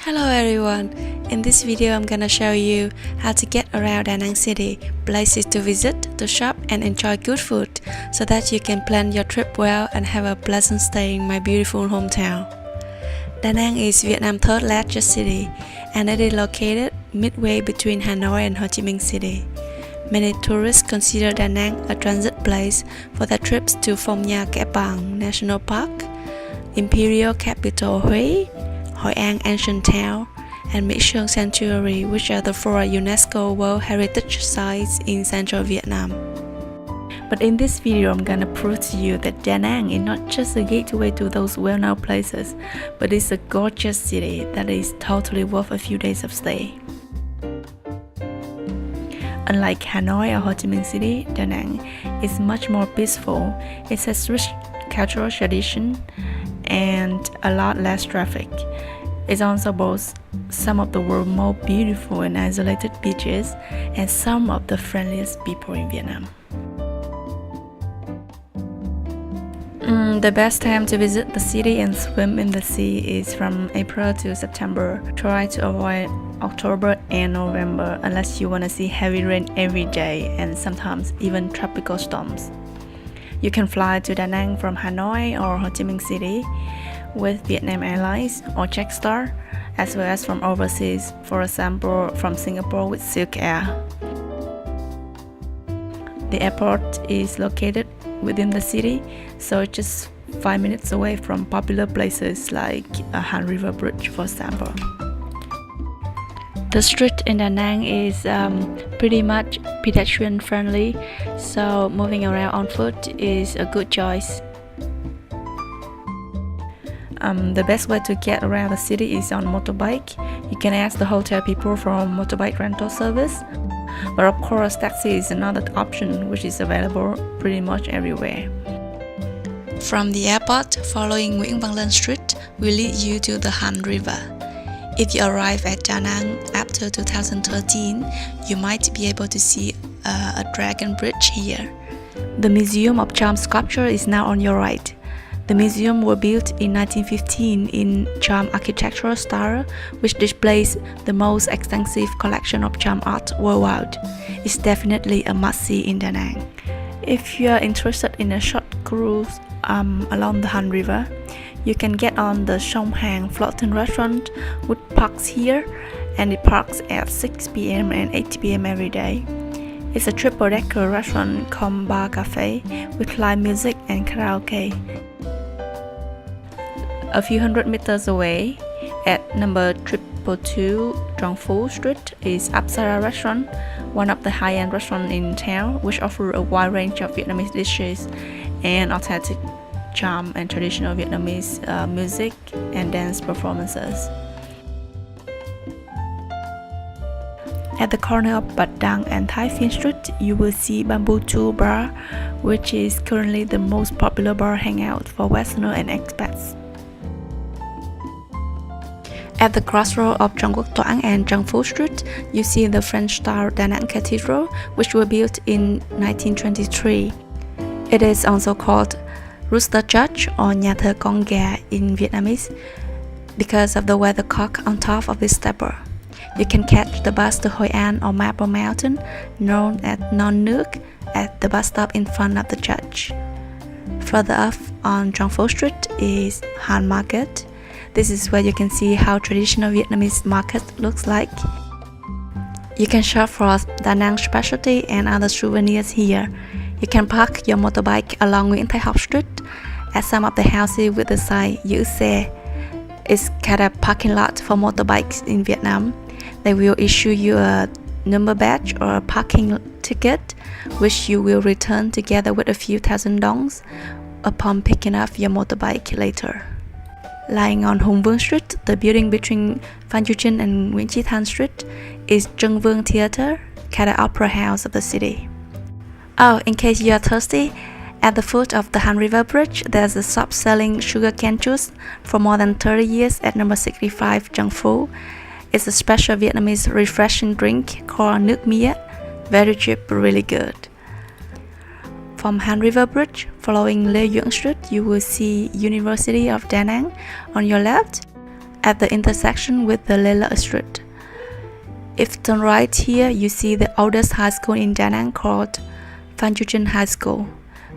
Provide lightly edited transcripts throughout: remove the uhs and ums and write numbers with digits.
Hello everyone, in this video I'm gonna show you how to get around Danang city, places to visit, to shop and enjoy good food so that you can plan your trip well and have a pleasant stay in my beautiful hometown. Danang is Vietnam's third largest city and it is located midway between Hanoi and Ho Chi Minh City. Many tourists consider Danang a transit place for their trips to Phong Nha Kẻ Bàng National Park, Imperial Capital Hoi An Ancient Town, and My Sơn Sanctuary, which are the four UNESCO World Heritage Sites in central Vietnam. But in this video, I'm gonna prove to you that Danang is not just a gateway to those well-known places, but it's a gorgeous city that is totally worth a few days of stay. Unlike Hanoi or Ho Chi Minh City, Danang is much more peaceful. It has rich cultural tradition and a lot less traffic. It also boasts some of the world's most beautiful and isolated beaches and some of the friendliest people in Vietnam. The best time to visit the city and swim in the sea is from April to September. Try to avoid October and November unless you want to see heavy rain every day and sometimes even tropical storms. You can fly to Danang from Hanoi or Ho Chi Minh City with Vietnam Airlines or Jetstar, as well as from overseas, for example from Singapore with Silk Air. The airport is located within the city, so it's just 5 minutes away from popular places like Han River Bridge, for example. The street in Danang is pretty much pedestrian friendly, so moving around on foot is a good choice. The best way to get around the city is on motorbike. You can ask the hotel people for a motorbike rental service, but of course taxi is another option which is available pretty much everywhere. From the airport, following Nguyễn Văn Linh Street will lead you to the Han River. If you arrive at Danang after 2013, you might be able to see a dragon bridge here. The Museum of Cham sculpture is now on your right. The museum was built in 1915 in Cham architectural style, which displays the most extensive collection of Cham art worldwide. It's definitely a must-see in Danang. If you are interested in a short cruise along the Han River, you can get on the Sông Hàn floating restaurant, which parks here, and it parks at 6 p.m. and 8 p.m. every day. It's a triple-decker restaurant cum bar cafe with live music and karaoke. A few hundred meters away, at number 222 Truong Phu Street, is Apsara Restaurant, one of the high-end restaurants in town, which offers a wide range of Vietnamese dishes and authentic Cham and traditional Vietnamese music and dance performances. At the corner of Bạch Đằng and Thái Phiên Street, you will see Bamboo 2 Bar, which is currently the most popular bar hangout for Westerners and expats. At the crossroad of Trung Quốc Toán and Trung Phu Street, you see the French-style Danang Cathedral, which was built in 1923. It is also called Rooster Church or Nhà thờ con gà in Vietnamese because of the weathercock on top of this steeple. You can catch the bus to Hoi An or Marble Mountain, known as Non Nước, at the bus stop in front of the church. Further up on Trung Phu Street is Han Market. This is where you can see how traditional Vietnamese market looks like. You can shop for Danang specialty and other souvenirs here. You can park your motorbike along Nguyễn Thái Học Street at some of the houses with the sign Giữ xe. It's kind of parking lot for motorbikes in Vietnam. They will issue you a number badge or a parking ticket, which you will return together with a few thousand dongs upon picking up your motorbike later. Lying on Hùng Vương Street, the building between Phan Chu Trinh and Nguyễn Chí Thanh Street, is Trân Vương Theatre, kind of opera house of the city. Oh, in case you are thirsty, at the foot of the Han River Bridge, there's a shop selling sugarcane juice for more than 30 years at number 65 Trung Phu. It's a special Vietnamese refreshing drink called nước mía, very cheap but really good. From Han River Bridge, following Lê Duẩn Street, you will see University of Danang on your left, at the intersection with the Lela Street. If turn right here, you see the oldest high school in Danang called Phan Chu Trinh High School.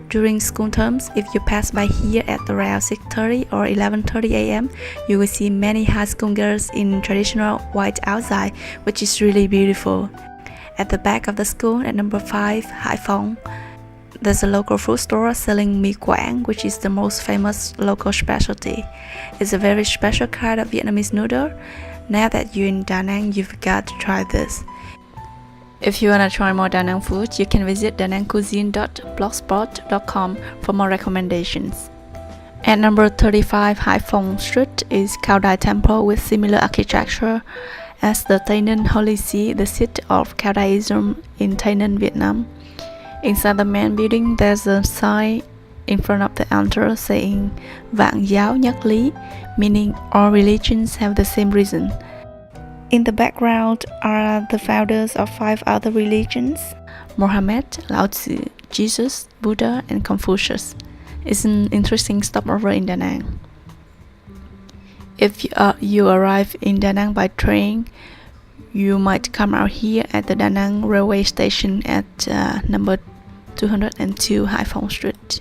During school terms, if you pass by here at around 6:30 or 11:30 a.m., you will see many high school girls in traditional white outside, which is really beautiful. At the back of the school at number 5, Hai Phong, there's a local food store selling mì Quảng, which is the most famous local specialty. It's a very special kind of Vietnamese noodle. Now that you're in Da Nang, you've got to try this. If you want to try more Da Nang food, you can visit danangcuisine.blogspot.com for more recommendations. At number 35 Hai Phong Street is Khao Dai Temple with similar architecture as the Tây Ninh Holy See, the seat of Khao Daism in Tây Ninh, Vietnam. Inside the main building, there's a sign in front of the altar saying Vạn giáo nhất lý, meaning all religions have the same reason. In the background are the founders of 5 other religions: Mohammed, Lao Tzu, Jesus, Buddha, and Confucius. It's an interesting stopover in Da Nang. If you arrive in Da Nang by train, you might come out here at the Da Nang railway station at number 202 Hai Phong Street.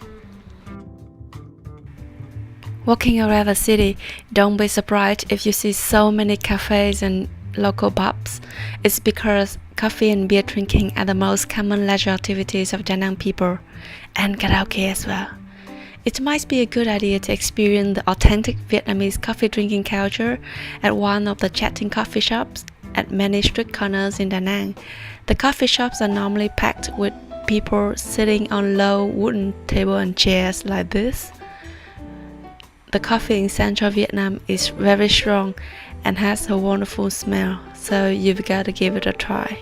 Walking around the city, don't be surprised if you see so many cafes and local pubs. It's because coffee and beer drinking are the most common leisure activities of Da Nang people, and karaoke as well. It might be a good idea to experience the authentic Vietnamese coffee drinking culture at one of the chatting coffee shops at many street corners in Da Nang. The coffee shops are normally packed with people sitting on low wooden tables and chairs like this. The coffee in central Vietnam is very strong and has a wonderful smell, so you've got to give it a try.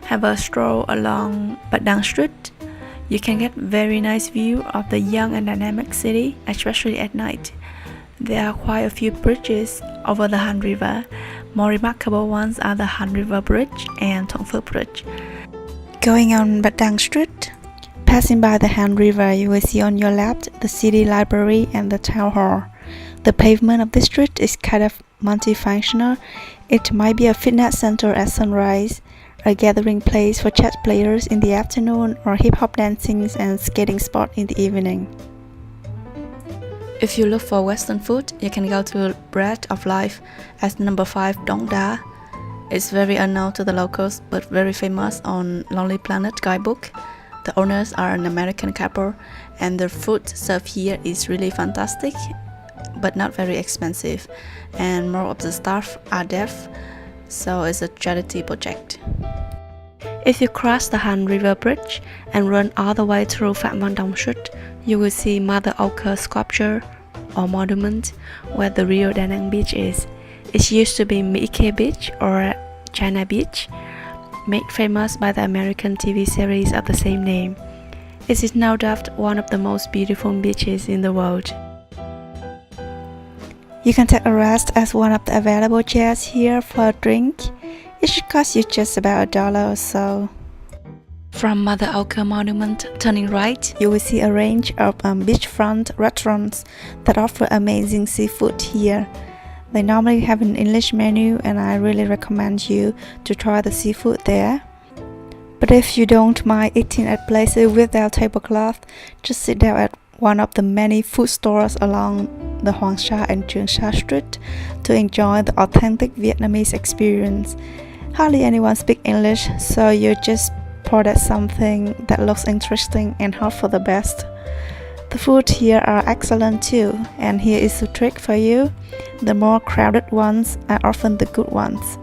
Have a stroll along Bạch Đằng Street. You can get very nice view of the young and dynamic city, especially at night. There are quite a few bridges over the Han River. More remarkable ones are the Han River Bridge and Thuận Phước Bridge. Going on Bạch Đằng Street, passing by the Han River, you will see on your left the city library and the town hall. The pavement of this street is kind of multifunctional. It might be a fitness center at sunrise, a gathering place for chess players in the afternoon, or hip-hop dancing and skating spot in the evening. If you look for Western food, you can go to Bread of Life at number 5 Dong Da. It's very unknown to the locals, but very famous on Lonely Planet guidebook. The owners are an American couple, and the food served here is really fantastic, but not very expensive, and more of the staff are deaf, so it's a charity project. If you cross the Han River Bridge and run all the way through Phạm Văn Đồng Street, you will see Mother Ochre sculpture or monument where the real Da Nang beach is. It used to be Mỹ Khê Beach or China Beach, made famous by the American TV series of the same name. It is no doubt one of the most beautiful beaches in the world. You can take a rest at one of the available chairs here for a drink. It should cost you just about $1 or so. From Mother Ochre Monument, turning right, you will see a range of beachfront restaurants that offer amazing seafood here. They normally have an English menu, and I really recommend you to try the seafood there. But if you don't mind eating at places without tablecloth, just sit down at one of the many food stores along the Hoàng Sa and Trường Sa Street to enjoy the authentic Vietnamese experience. Hardly anyone speaks English, so you just pour at something that looks interesting and hope for the best. The food here are excellent too, and here is a trick for you. The more crowded ones are often the good ones.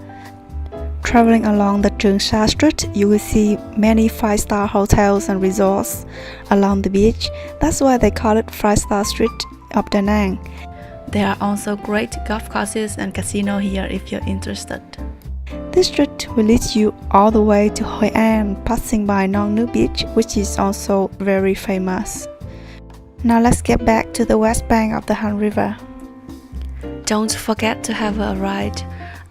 Traveling along the Trường Sa Street, you will see many 5-star hotels and resorts along the beach. That's why they call it 5-star Street of Da Nang. There are also great golf courses and casino here if you're interested. This street will lead you all the way to Hoi An, passing by Nong Nu Beach, which is also very famous. Now let's get back to the west bank of the Han River. Don't forget to have a ride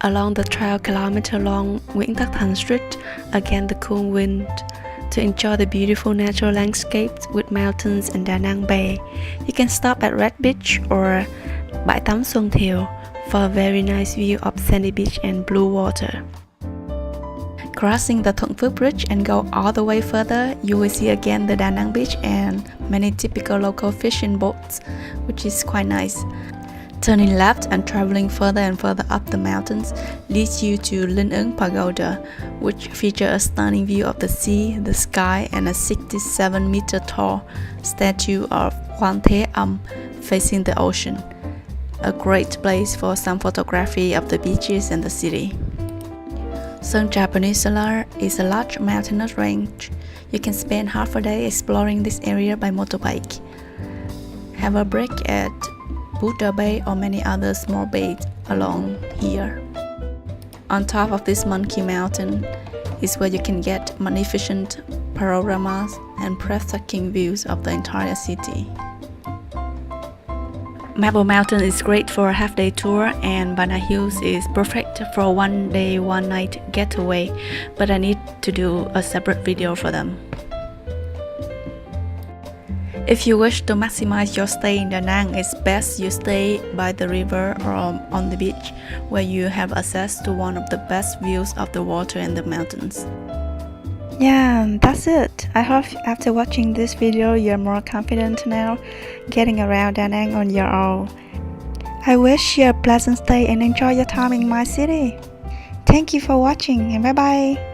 along the 12-kilometer-long Nguyễn Tất Thành Street against the cool wind to enjoy the beautiful natural landscapes with mountains and Da Nang Bay. You can stop at Red Beach or Bãi tắm Xuân Thiều for a very nice view of sandy beach and blue water. Crossing the Thuận Phước Bridge and go all the way further, you will see again the Danang beach and many typical local fishing boats, which is quite nice. Turning left and traveling further and further up the mountains leads you to Linh Ứng Pagoda, which features a stunning view of the sea, the sky, and a 67-meter tall statue of Quan Thế Âm facing the ocean. A great place for some photography of the beaches and the city. Sơn Trà Peninsula is a large mountainous range. You can spend half a day exploring this area by motorbike. Have a break at Buddha Bay or many other small bays along here. On top of this monkey mountain is where you can get magnificent panoramas and breathtaking views of the entire city. Marble Mountain is great for a half-day tour, and Bana Hills is perfect for a one-day, one-night getaway, but I need to do a separate video for them. If you wish to maximize your stay in Da Nang, it's best you stay by the river or on the beach, where you have access to one of the best views of the water and the mountains. Yeah, that's it. I hope after watching this video you're more confident now getting around Da Nang on your own. I wish you a pleasant stay and enjoy your time in my city. Thank you for watching and bye bye.